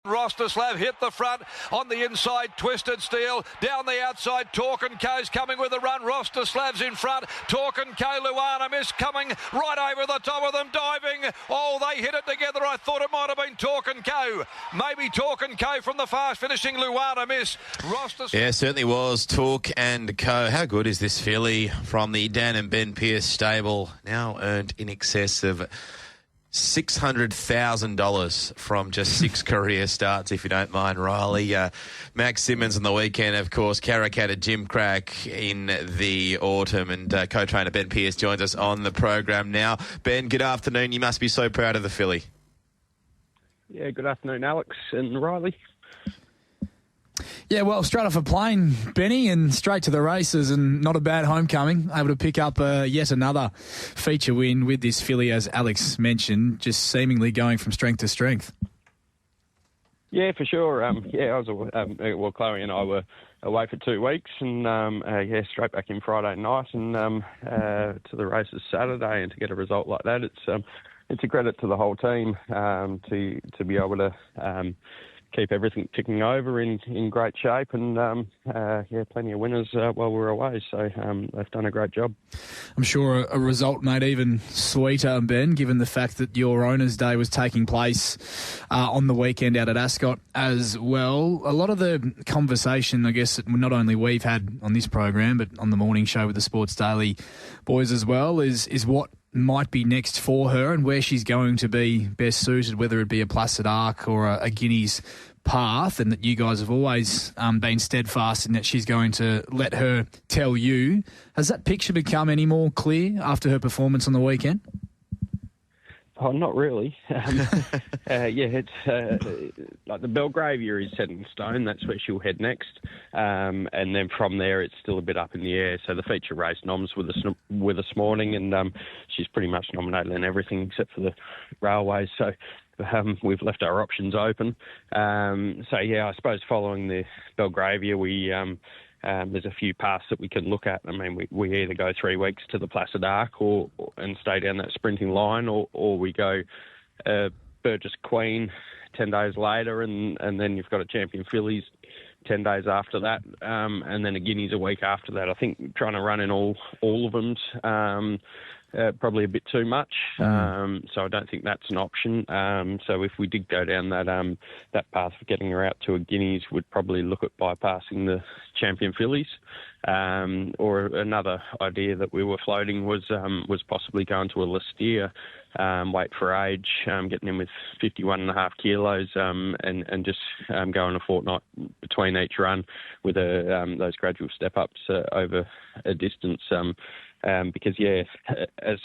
Rostislav hit the front on the inside, Twisted Steel down the outside. Talkanco's coming with a run. Rostislav's in front. Talkanco, Luana Miss coming right over the top of them, diving. Oh, they hit it together. I thought it might have been Talkanco. Maybe Talkanco from the fast finishing Luana Miss. Yeah, certainly was Talkanco. How good is this filly from the Dan and Ben Pearce stable? Now earned in excess of $600,000 from just 6 career starts, if you don't mind, Riley. Max Simmonds on the weekend, of course, Karrakatta Jim Crack in the autumn, and co-trainer Ben Pearce joins us on the program now. Ben, good afternoon. You must be so proud of the filly. Yeah, good afternoon, Alex and Riley. Yeah, well, straight off a plane, Benny, and straight to the races, and not a bad homecoming. Able to pick up yet another feature win with this filly, as Alex mentioned, just seemingly going from strength to strength. Yeah, for sure. I was Chloe and I were away for 2 weeks, and straight back in Friday night and to the races Saturday, and to get a result like that, it's a credit to the whole team to be able to keep everything ticking over in great shape, and plenty of winners while we were away, so they've done a great job. I'm sure a result made even sweeter, Ben, given the fact that your Owners' Day was taking place on the weekend out at Ascot as well. A lot of the conversation, I guess, that not only we've had on this program, but on the morning show with the Sports Daily boys as well, is what might be next for her and where she's going to be best suited, whether it be a Placid Arc or a Guineas path, and that you guys have always been steadfast in that she's going to let her tell you. Has that picture become any more clear after her performance on the weekend? Oh, not really. It's like the Belgravia is set in stone. That's where she'll head next. And then from there, it's still a bit up in the air. So the feature race noms with us morning, and she's pretty much nominated in everything except for the railways. So we've left our options open. I suppose following the Belgravia, there's a few paths that we can look at. I mean, we either go 3 weeks to the Placid Arc and stay down that sprinting line, or we go Burgess Queen 10 days later, and then you've got a Champion Fillies 10 days after that, and then a Guineas a week after that. I think trying to run in all of them probably a bit too much, so I don't think that's an option. So if we did go down that path of getting her out to a Guineas, we'd probably look at bypassing the Champion Fillies. Or another idea that we were floating was possibly going to a Listeria, weight for age, getting in with 51.5 kilos, and just going a fortnight between each run with those gradual step-ups over a distance. Because, as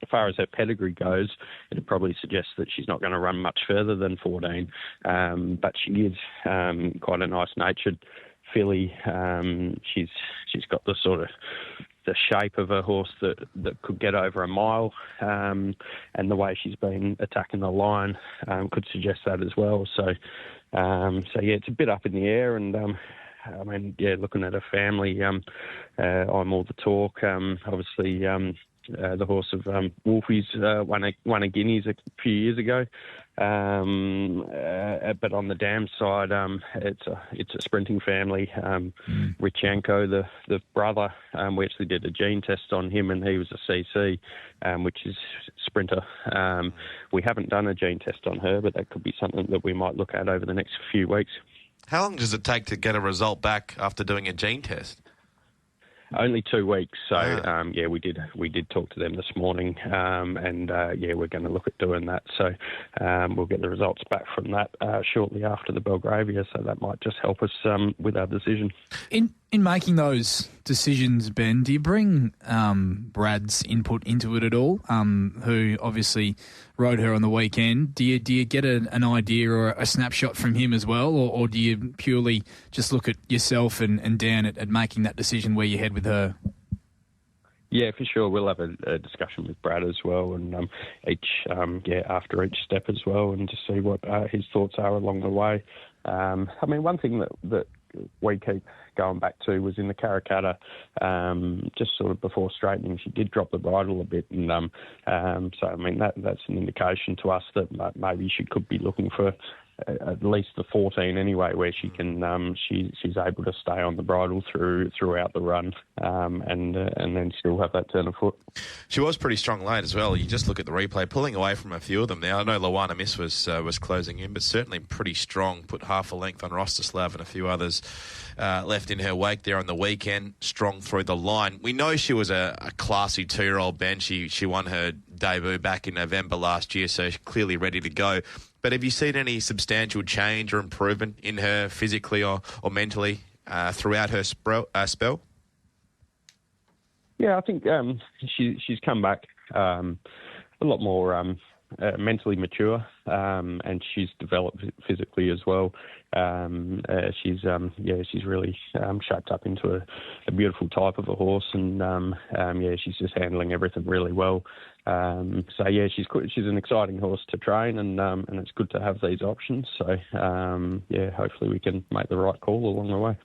far as her pedigree goes, it probably suggests that she's not going to run much further than 14. But she is quite a nice-natured filly. She's got the sort of the shape of a horse that could get over a mile, and the way she's been attacking the line could suggest that as well. So it's a bit up in the air, and looking at a family, I'm all the talk. Obviously, the horse of Wolfie's won a Guineas a few years ago, but on the dam side, it's a sprinting family. Richenko, the brother, we actually did a gene test on him, and he was a CC, which is sprinter. We haven't done a gene test on her, but that could be something that we might look at over the next few weeks. How long does it take to get a result back after doing a gene test? Only 2 weeks. So, we did talk to them this morning, we're going to look at doing that. So we'll get the results back from that shortly after the Belgravia, so that might just help us with our decision. In making those decisions, Ben, do you bring Brad's input into it at all, who obviously rode her on the weekend? Do you get an idea or a snapshot from him as well, or do you purely just look at yourself and Dan at making that decision where you head with her? Yeah, for sure. We'll have a discussion with Brad as well, and after each step as well, and to see what his thoughts are along the way. One thing that we keep going back to was in the Karrakatta, just sort of before straightening, she did drop the bridle a bit, and that's an indication to us that maybe she could be looking for at least the 14 anyway, where she can she's able to stay on the bridle throughout the run, and then still have that turn of foot. She was pretty strong late as well. You just look at the replay, pulling away from a few of them now. I know Luana Miss was closing in, but certainly pretty strong. Put half a length on Rostislav and a few others left in her wake there on the weekend. Strong through the line. We know she was a classy 2-year-old, Ben. She won her debut back in November last year, so she's clearly ready to go. But have you seen any substantial change or improvement in her physically or mentally throughout her spell? Yeah, I think she's come back a lot more mentally mature, and she's developed physically as well. She's really shaped up into a beautiful type of a horse, and she's just handling everything really well. She's an exciting horse to train, and it's good to have these options. So hopefully we can make the right call along the way.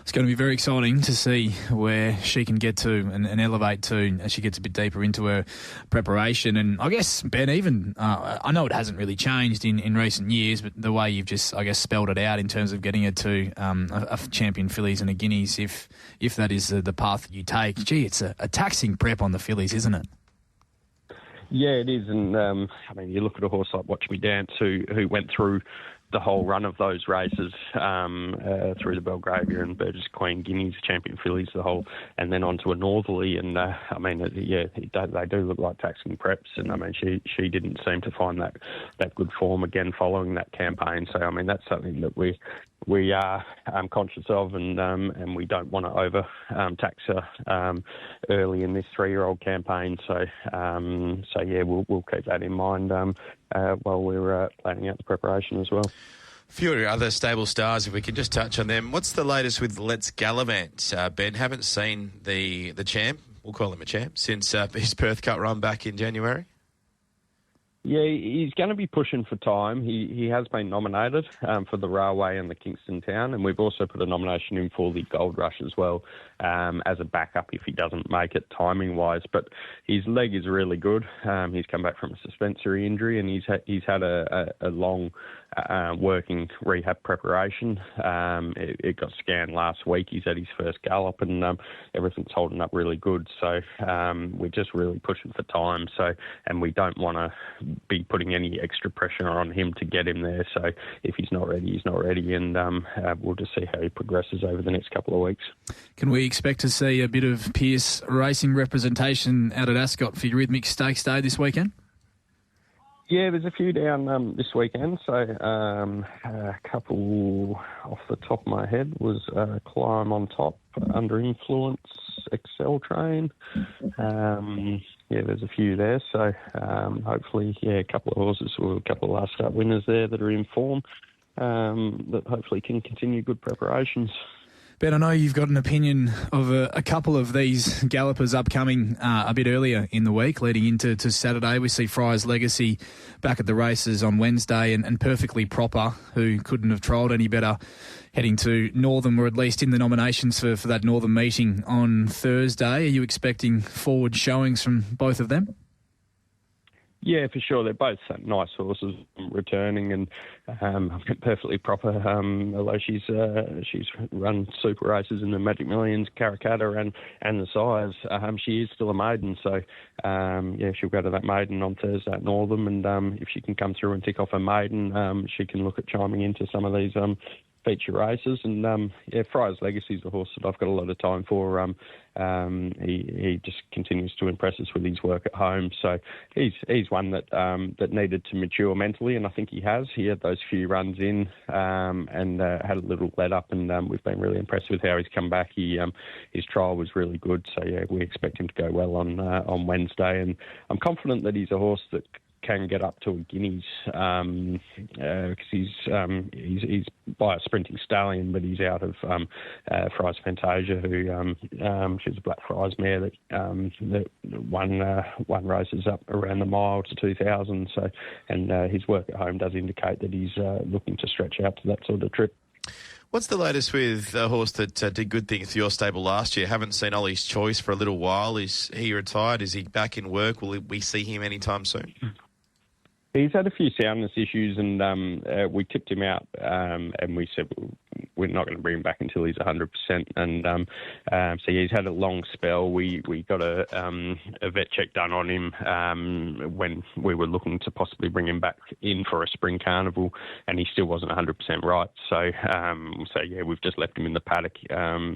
It's going to be very exciting to see where she can get to and elevate to as she gets a bit deeper into her preparation. And I guess, Ben, even I know it hasn't really changed in recent years, but the way you've just, I guess, spelled it out in terms of getting her to a champion fillies and a guineas, if that is the path that you take, gee, it's a taxing prep on the fillies, isn't it? Yeah, it is. And, you look at a horse like Watch Me Dance who went through the whole run of those races through the Belgravia and Burgess Queen, Guineas, Champion Fillies, and then onto a Northerly. And, they do look like taxing preps. And, she didn't seem to find that good form again following that campaign. So, that's something that we are conscious of, and we don't want to over tax her early in this 3-year-old campaign. So we'll keep that in mind while we're planning out the preparation as well. A few of your other stable stars, if we can just touch on them. What's the latest with Let's Gallivant? Ben, haven't seen the champ, we'll call him a champ, since his Perth Cup run back in January. Yeah, he's going to be pushing for time. He has been nominated for the Railway and the Kingston Town, and we've also put a nomination in for the Gold Rush as well as a backup if he doesn't make it timing-wise. But his leg is really good. He's come back from a suspensory injury, and he's had a long working rehab preparation. It got scanned last week. He's had his first gallop, and everything's holding up really good. So we're just really pushing for time. And we don't want to be putting any extra pressure on him to get him there. So if he's not ready, he's not ready, and we'll just see how he progresses over the next couple of weeks. Can we expect to see a bit of Pearce racing representation out at Ascot for your Rhythmic Stakes Day this weekend? Yeah, there's a few down this weekend. So a couple off the top of my head was Climb on Top, Under Influence, Excel Train. There's a few there. So hopefully, a couple of horses or a couple of last start winners there that are in form that hopefully can continue good preparations. Ben, I know you've got an opinion of a couple of these gallopers upcoming a bit earlier in the week, leading into Saturday. We see Friar's Legacy back at the races on Wednesday, and Perfectly Proper, who couldn't have trialled any better, heading to Northern, or at least in the nominations for that Northern meeting on Thursday. Are you expecting forward showings from both of them? Yeah, for sure. They're both nice horses returning, and Perfectly Proper, although she's run super races in the Magic Millions, Caracatta and the Sires, she is still a maiden. So, she'll go to that maiden on Thursday at Northam, and if she can come through and tick off a maiden, she can look at chiming into some of these feature races. And Friar's Legacy is a horse that I've got a lot of time for. He just continues to impress us with his work at home. So he's one that needed to mature mentally, and I think he has. He had those few runs in and had a little let up, and we've been really impressed with how he's come back. His trial was really good, so we expect him to go well on Wednesday, and I'm confident that he's a horse that can get up to a Guineas because he's by a sprinting stallion, but he's out of Fry's Fantasia, who she's a Black Fry's mare that won races up around the mile to 2,000. So, and his work at home does indicate that he's looking to stretch out to that sort of trip. What's the latest with a horse that did good things for your stable last year? Haven't seen Ollie's Choice for a little while. Is he retired? Is he back in work? Will we see him anytime soon? He's had a few soundness issues, and we tipped him out, and we said we're not going to bring him back until he's 100%. And so he's had a long spell. We got a vet check done on him when we were looking to possibly bring him back in for a spring carnival, and he still wasn't 100% right. So yeah, we've just left him in the paddock.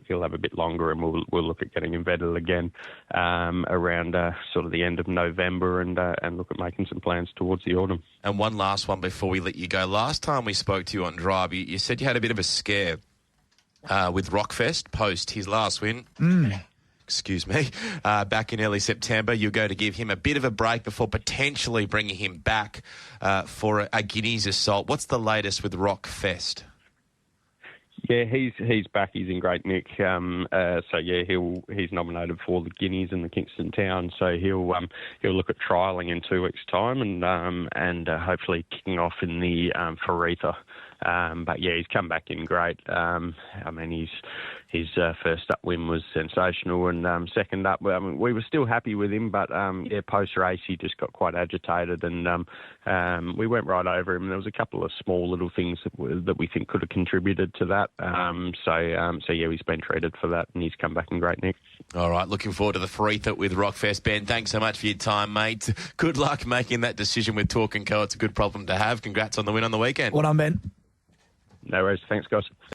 He'll have a bit longer, and we'll look at getting him vetted again around sort of the end of November, and look at making some plans towards the autumn. And one last one before we let you go. Last time we spoke to you on Drive, you said you had a bit of a scare with Rockfest post his last win. Excuse me. Back in early September, you're going to give him a bit of a break before potentially bringing him back for a Guineas assault. What's the latest with Rockfest? Yeah, he's back. He's in great nick. So yeah, he's nominated for the Guineas in the Kingston Town. So he'll look at trialling in 2 weeks' time, and hopefully kicking off in the Faretha. But yeah, he's come back in great. I mean, his first up win was sensational, and second up, we were still happy with him, but yeah, post race he just got quite agitated, and we went right over him. There was a couple of small little things that we think could have contributed to that. So yeah, he's been treated for that, and he's come back in great nick. All right, looking forward to the Faretha with Rockfest. Ben, thanks so much for your time, mate. Good luck making that decision with Talkanco. It's a good problem to have. Congrats on the win on the weekend. Well done, Ben. No worries. Thanks, guys.